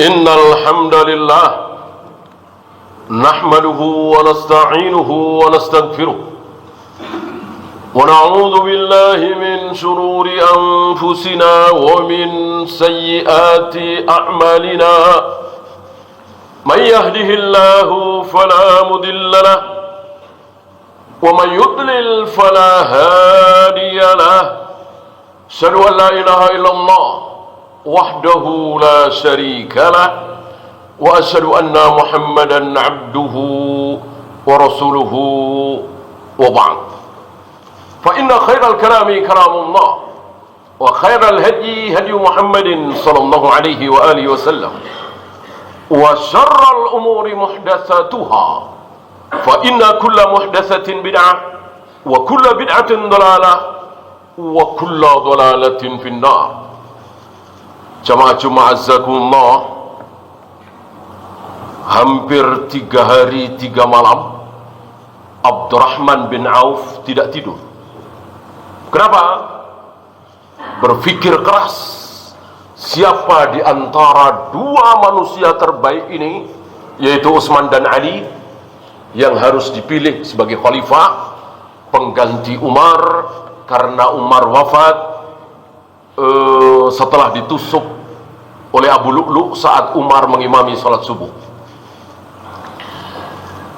إن الحمد لله نحمده ونستعينه ونستغفره ونعوذ بالله من شرور أنفسنا ومن سيئات أعمالنا من يهده الله فلا مضل له ومن يضلل فلا هادي له أشهد أن لا إله إلا الله وحده لا شريك له وأشهد أن محمدا عبده ورسوله وبعد فإن خير الكلام كلام الله وخير الهدي هدي محمد صلى الله عليه وآله وسلم وشر الأمور محدثاتها فإن كل محدثة بدعة وكل بدعة ضلالة وكل ضلالة في النار. Jamaah azzakumullah, hampir 3 hari 3 malam Abdurrahman bin Auf tidak tidur. Kenapa? Berpikir keras, siapa di antara 2 manusia terbaik ini, yaitu Utsman dan Ali, yang harus dipilih sebagai khalifah pengganti Umar, karena Umar wafat setelah ditusuk oleh Abu Lu'lu saat Umar mengimami salat subuh.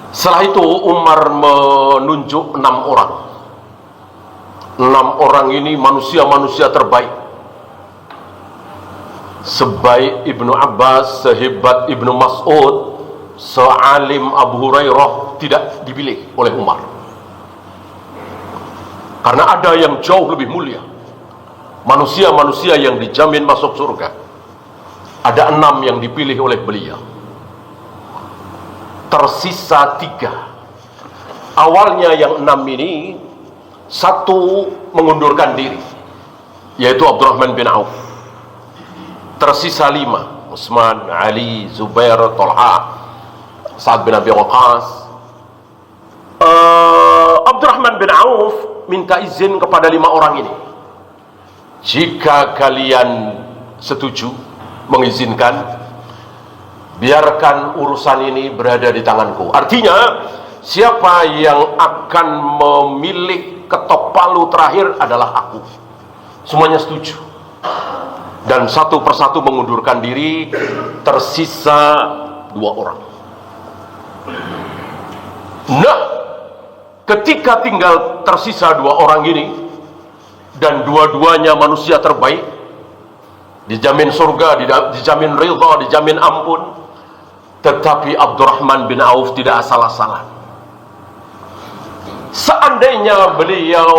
Setelah itu Umar menunjuk 6 orang. 6 orang ini manusia-manusia terbaik. Sebaik Ibnu Abbas, sehebat Ibnu Mas'ud, sealim Abu Hurairah tidak dipilih oleh Umar. Karena ada yang jauh lebih mulia, manusia-manusia yang dijamin masuk surga. Ada 6 yang dipilih oleh beliau. Tersisa 3. Awalnya yang 6 ini, 1 mengundurkan diri, yaitu Abdurrahman bin Auf. Tersisa 5, Utsman, Ali, Zubair, Talha, Sa'ad bin Abi Waqqas. Abdurrahman bin Auf minta izin kepada 5 orang ini, jika kalian setuju, mengizinkan, biarkan urusan ini berada di tanganku. Artinya, siapa yang akan memilih ketok palu terakhir adalah aku. Semuanya setuju. Dan satu persatu mengundurkan diri. Tersisa 2 orang. Nah, ketika tinggal tersisa 2 orang ini, dan dua-duanya manusia terbaik, dijamin surga, dijamin ridha, dijamin ampun, tetapi Abdurrahman bin Auf tidak asal-asalan. Seandainya beliau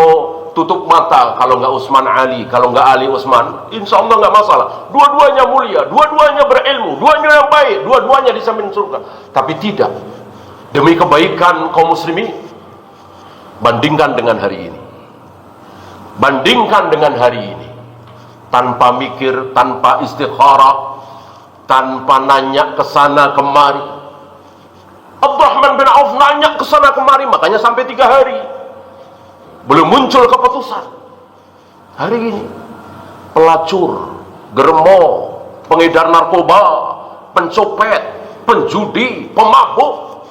tutup mata, kalau nggak Utsman Ali, kalau nggak Ali Utsman, insya Allah nggak masalah. Dua-duanya mulia, dua-duanya berilmu, dua-duanya yang baik, dua-duanya dijamin surga. Tapi tidak, demi kebaikan kaum muslimin, bandingkan dengan hari ini. Bandingkan dengan hari ini, tanpa mikir, tanpa istikharah, tanpa nanya ke sana kemari. Abdurrahman bin Auf nanya ke sana kemari, makanya sampai 3 hari belum muncul keputusan. Hari ini pelacur, germo, pengedar narkoba, pencopet, penjudi, pemabuk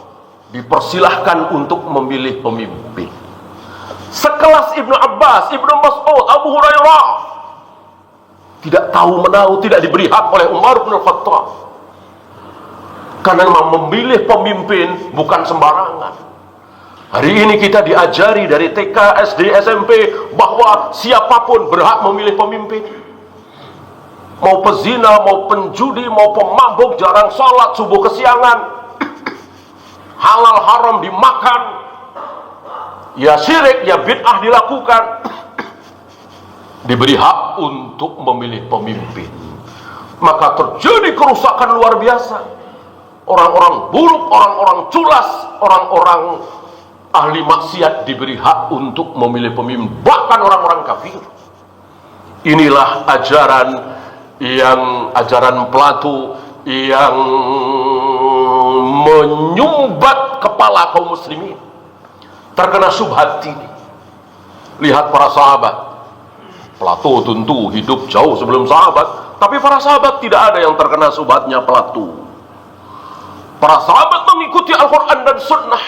dipersilahkan untuk memilih pemimpin. Sekelas Ibnu Abbas, Ibnu Mas'ud, Abu Hurairah tidak tahu menahu, tidak diberi hak oleh Umar bin Khattab. Karena memang memilih pemimpin bukan sembarangan. Hari ini kita diajari dari TK, SD, SMP bahwa siapapun berhak memilih pemimpin. Mau pezina, mau penjudi, mau pemabuk, jarang sholat, subuh kesiangan, halal haram dimakan, ya syirik, ya bid'ah dilakukan, diberi hak untuk memilih pemimpin. Maka terjadi kerusakan luar biasa. Orang-orang buruk, orang-orang culas, orang-orang ahli maksiat diberi hak untuk memilih pemimpin, bahkan orang-orang kafir. Inilah ajaran Plato yang menyumbat kepala kaum muslimin, terkena syubhat ini. Lihat para sahabat. Plato tentu hidup jauh sebelum sahabat. Tapi para sahabat tidak ada yang terkena subhatnya pelatu. Para sahabat mengikuti Al-Quran dan Sunnah,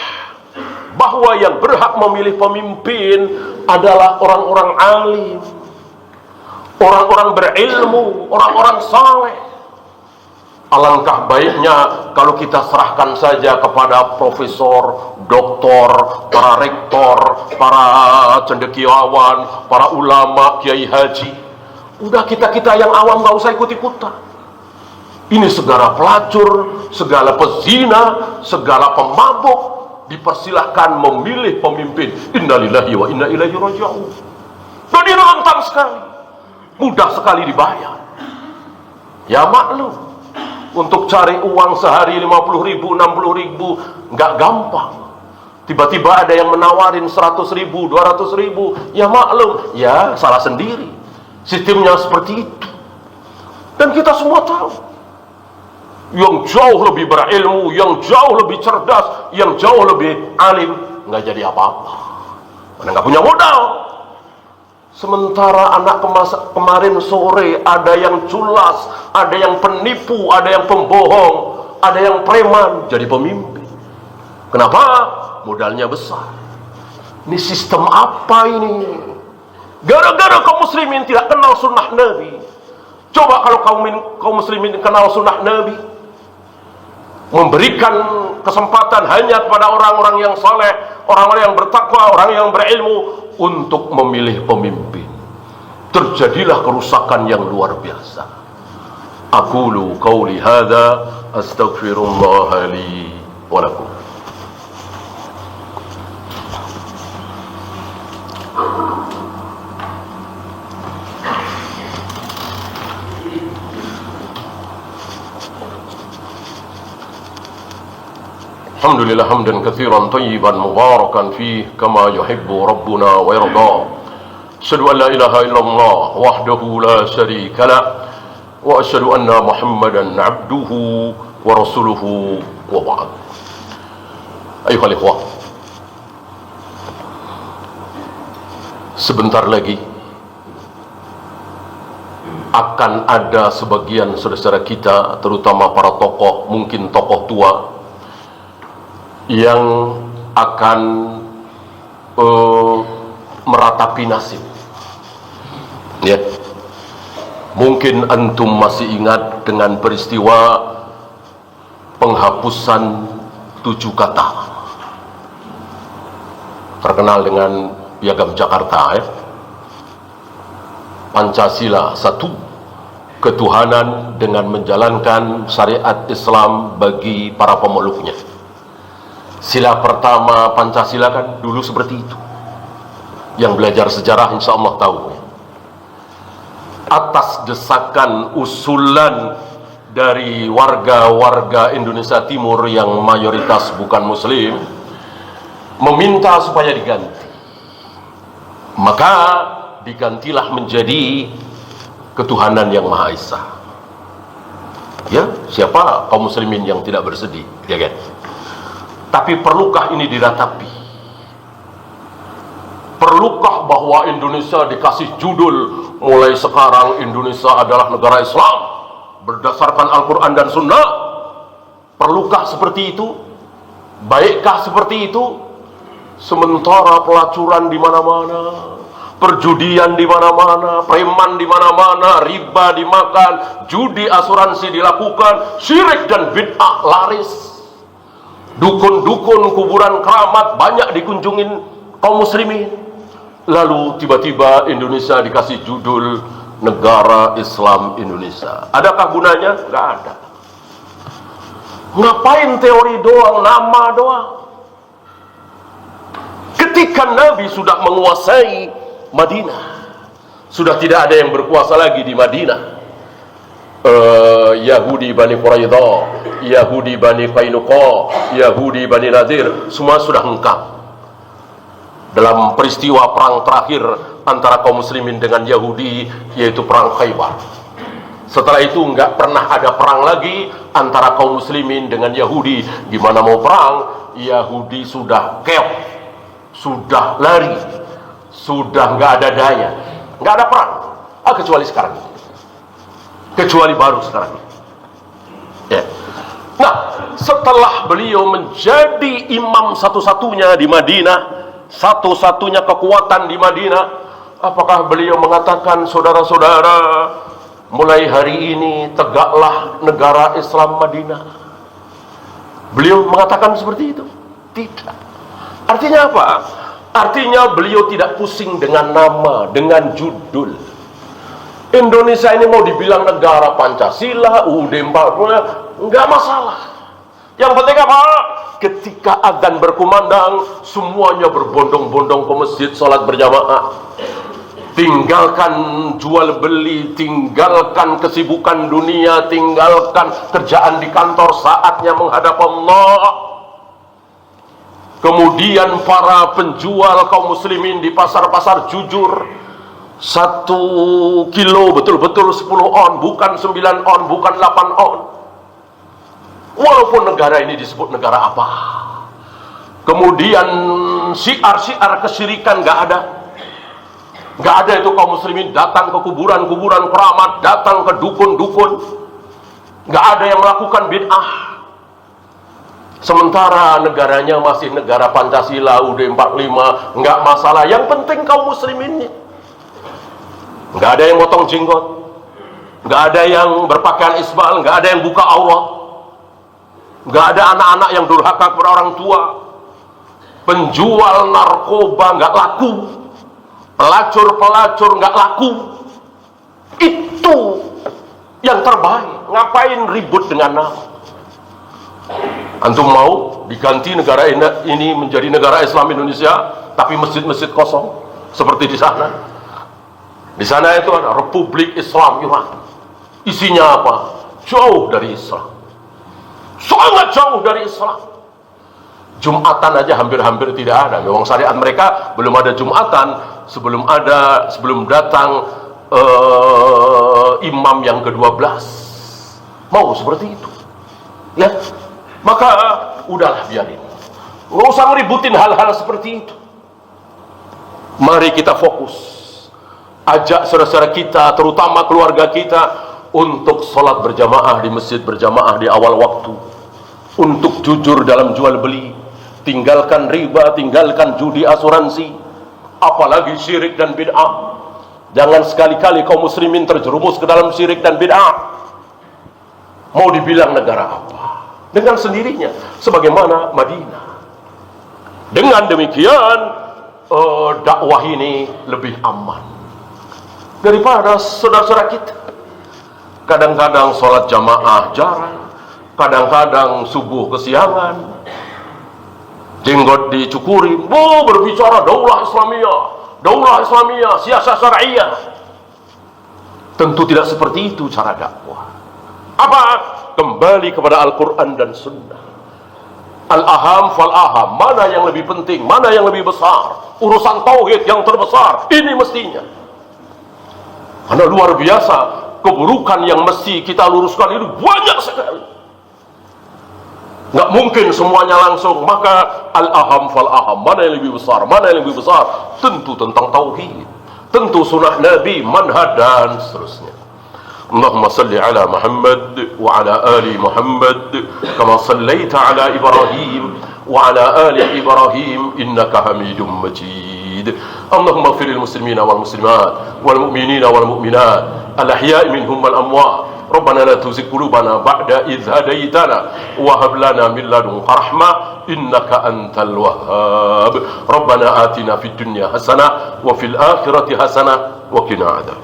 bahwa yang berhak memilih pemimpin adalah orang-orang alim, orang-orang berilmu, orang-orang saleh. Alangkah baiknya kalau kita serahkan saja kepada profesor, doktor, para rektor, para cendekiawan, para ulama, kiai haji. Udah kita yang awam gak usah ikut-ikutan. Ini segala pelacur, segala pezina, segala pemabuk dipersilahkan memilih pemimpin. Innalillahi wa inna ilaihi raji'un. Dan ini rentan sekali, mudah sekali dibayar. Ya maklum, untuk cari uang sehari 50.000, 60.000 nggak gampang. Tiba-tiba ada yang menawarin 100.000, 200.000, ya maklum, ya salah sendiri. Sistemnya seperti itu. Dan kita semua tahu, yang jauh lebih berilmu, yang jauh lebih cerdas, yang jauh lebih alim, nggak jadi apa-apa, karena nggak punya modal. Sementara anak kemarin sore ada yang culas, ada yang penipu, ada yang pembohong, ada yang preman jadi pemimpin. Kenapa? Modalnya besar. Ini sistem apa ini? Gara-gara kaum muslimin tidak kenal sunnah Nabi. Coba kalau kaum muslimin kenal sunnah Nabi, memberikan kesempatan hanya kepada orang-orang yang saleh, orang-orang yang bertakwa, orang yang berilmu untuk memilih pemimpin, terjadilah kerusakan yang luar biasa. Aqulu qauli hadza astaghfirullah li wa lakum. Alhamdulillah hamdan katsiran tayyiban mubarakan fih kama yuhibbu rabbuna wa yarda. Asyhadu an la ilaha illallah wahdahu la syarika lah wa asyhadu anna Muhammadan abduhu wa rasuluhu wa ba'd. Ayuhal ikhwah, sebentar lagi akan ada sebagian saudara kita, terutama para tokoh, mungkin tokoh tua, yang akan meratapi nasib. Ya, mungkin antum masih ingat dengan peristiwa penghapusan 7 kata, terkenal dengan Piagam Jakarta, ya. Pancasila 1, ketuhanan dengan menjalankan syariat Islam bagi para pemeluknya. Sila pertama Pancasila kan dulu seperti itu. Yang belajar sejarah insya Allah tahu. Atas desakan usulan dari warga-warga Indonesia Timur yang mayoritas bukan muslim, meminta supaya diganti. Maka digantilah menjadi ketuhanan yang Maha Esa. Ya, siapa kaum muslimin yang tidak bersedih, ya kan? Tapi perlukah ini diratapi? Perlukah bahwa Indonesia dikasih judul mulai sekarang Indonesia adalah negara Islam berdasarkan Al-Quran dan Sunnah? Perlukah seperti itu? Baikkah seperti itu? Sementara pelacuran di mana-mana, perjudian di mana-mana, preman di mana-mana, riba dimakan, judi asuransi dilakukan, syirik dan bid'ah laris. Dukun-dukun, kuburan keramat banyak dikunjungin kaum muslimin. Lalu tiba-tiba Indonesia dikasih judul Negara Islam Indonesia. Adakah gunanya? Nggak ada. Ngapain teori doang, nama doang? Ketika Nabi sudah menguasai Madinah, sudah tidak ada yang berkuasa lagi di Madinah. Yahudi Bani Quraidah, Yahudi Bani Qainuqa, Yahudi Bani Nadir, semua sudah hengkang dalam peristiwa perang terakhir antara kaum muslimin dengan Yahudi, yaitu perang Khaybar. Setelah itu nggak pernah ada perang lagi antara kaum muslimin dengan Yahudi. Gimana mau perang? Yahudi sudah keok, sudah lari, sudah nggak ada daya, nggak ada perang. Kecuali sekarang. kecuali baru sekarang. Ya. Nah, setelah beliau menjadi imam satu-satunya di Madinah, satu-satunya kekuatan di Madinah, apakah beliau mengatakan, saudara-saudara, mulai hari ini tegaklah negara Islam Madinah? Beliau mengatakan seperti itu? Tidak. Artinya apa? Artinya beliau tidak pusing dengan nama, dengan judul. Indonesia ini mau dibilang negara Pancasila, UUD 40, enggak masalah. Yang penting apa? Ketika adzan berkumandang, semuanya berbondong-bondong ke masjid, sholat berjamaah. Tinggalkan jual beli, tinggalkan kesibukan dunia, tinggalkan kerjaan di kantor, saatnya menghadap Allah. Kemudian para penjual kaum muslimin di pasar-pasar jujur, 1 kilo betul-betul 10 on, bukan 9 on, bukan 8 on. Walaupun negara ini disebut negara apa. Kemudian syiar-syiar kesyirikan gak ada. Gak ada itu kaum muslimin datang ke kuburan-kuburan keramat, datang ke dukun-dukun. Gak ada yang melakukan bid'ah. Sementara negaranya masih negara Pancasila, UUD 45, nggak masalah. Yang penting kaum muslimin, nggak ada yang motong jenggot, nggak ada yang berpakaian isbal, nggak ada yang buka aurat, nggak ada anak-anak yang durhaka kepada orang tua, penjual narkoba nggak laku, pelacur-pelacur nggak laku. Itu yang terbaik. Ngapain ribut dengan nama? Antum mau diganti negara ini menjadi negara Islam Indonesia, tapi masjid-masjid kosong seperti di sana? Di sana itu ada Republik Islam Iran. Isinya apa? Jauh dari Islam, sangat jauh dari Islam. Jumatan aja hampir-hampir tidak ada. Memang syariat mereka belum ada Jumatan sebelum datang imam yang ke-12. Mau seperti itu, ya? Maka udahlah, biarin. Nggak usah ngeributin hal-hal seperti itu. Mari kita fokus. Ajak saudara-saudara kita, terutama keluarga kita, untuk sholat berjamaah di masjid berjamaah di awal waktu. Untuk jujur dalam jual beli. Tinggalkan riba, tinggalkan judi asuransi. Apalagi syirik dan bid'ah. Jangan sekali-kali kaum muslimin terjerumus ke dalam syirik dan bid'ah. Mau dibilang negara apa? Dengan sendirinya, sebagaimana Madinah. Dengan demikian, dakwah ini lebih aman daripada saudara-saudara kita. Kadang-kadang sholat jamaah jarang, kadang-kadang subuh kesiangan, jenggot dicukuri, berbicara daulah Islamiyah, siasat syariah. Tentu tidak seperti itu cara dakwah. Apa? Kembali kepada Al-Quran dan Sunnah. Al-aham fal-aham, mana yang lebih penting, mana yang lebih besar. Urusan tauhid yang terbesar, ini mestinya. Karena luar biasa, keburukan yang mesti kita luruskan itu banyak sekali. Nggak mungkin semuanya langsung. Maka al-aham fal-aham, mana yang lebih besar, mana yang lebih besar. Tentu tentang tauhid, tentu sunnah Nabi, manhaj, dan seterusnya. اللهم صل على محمد وعلى آل محمد كما صليت على إبراهيم وعلى آل إبراهيم إنك حميد مجيد اللهم اغفر للمسلمين والمسلمات والمؤمنين والمؤمنات الأحياء منهم والأموات ربنا لا تزغ قلوبنا بعد إذ هديتنا وهب لنا من لدنك رحمة إنك أنت الوهاب ربنا آتنا في الدنيا حسنة وفي الآخرة حسنة وقنا عذاب